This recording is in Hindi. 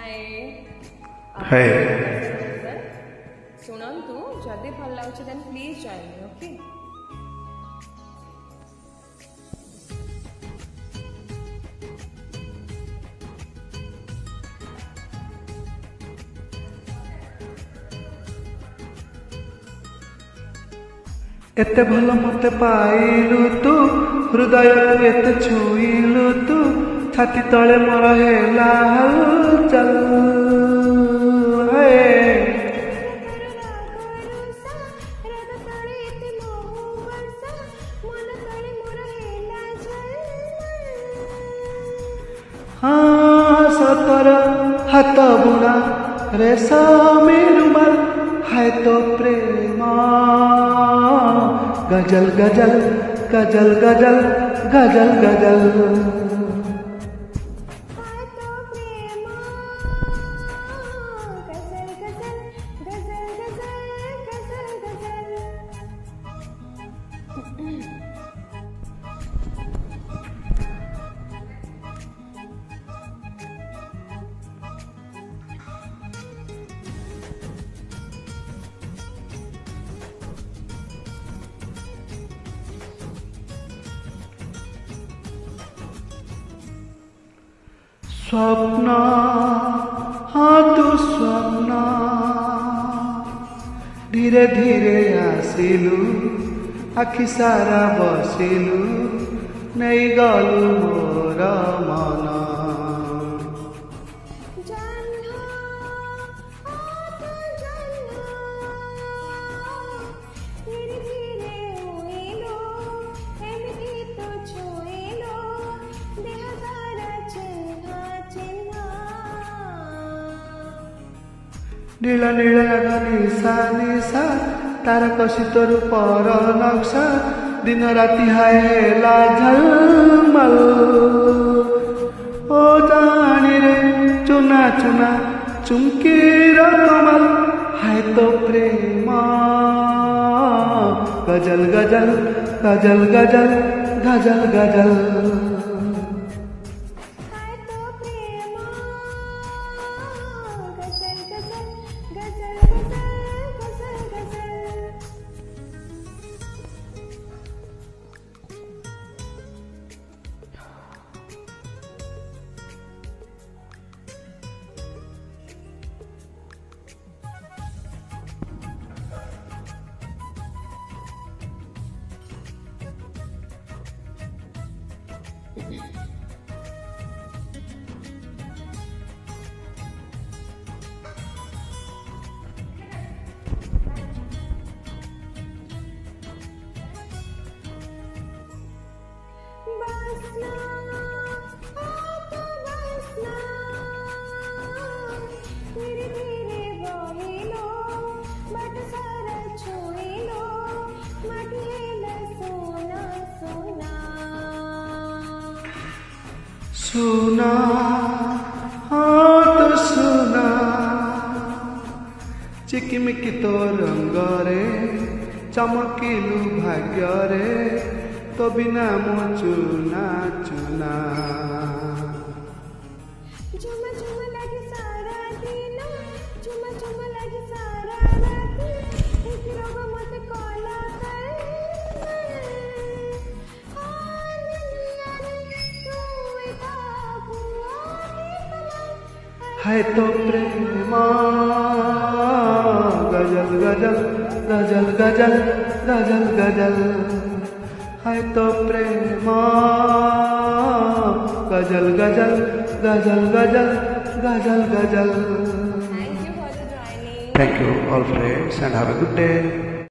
Hey. ଶୁଣନ୍ତୁ ଯଦି ଭଲ ଲାଗୁଛି ଦେନ୍ ପ୍ଲିଜ୍ ଜଏନ୍ ମି ଓକେ। एते भल मते पाइलु तू हृदय एते छुइलु तू छाती तले मोर हेला हलचल हाँ सतर हाथ बुणा रेशमी रुमाल है तो प्रेम गजल गजल गजल गजल गजल गजल स्वप्न हाँ तू स्वप्न धीरे धीरे आसिलु आखि सारा बसिलु नहीं गलु मोर मन नीला नीला निशा निशा तारा कसी तो रूपर नक्शा दिन राति हाय हेला झलमल ओ जानी रे चुना चुना चुमकी कमल है तो प्रेम गजल गजल गजल गजल गजल गजल सुना हाँ तो सुना चिकिमिकी तो रंग रे चमकिलु भाग्य रे तो बिना मो चुना चुना है तो प्रेम गजल गजल गजल गजल गजल गजल है तो प्रेम गजल गजल गजल गजल गजल गजल। Thank you all friends and have a good day.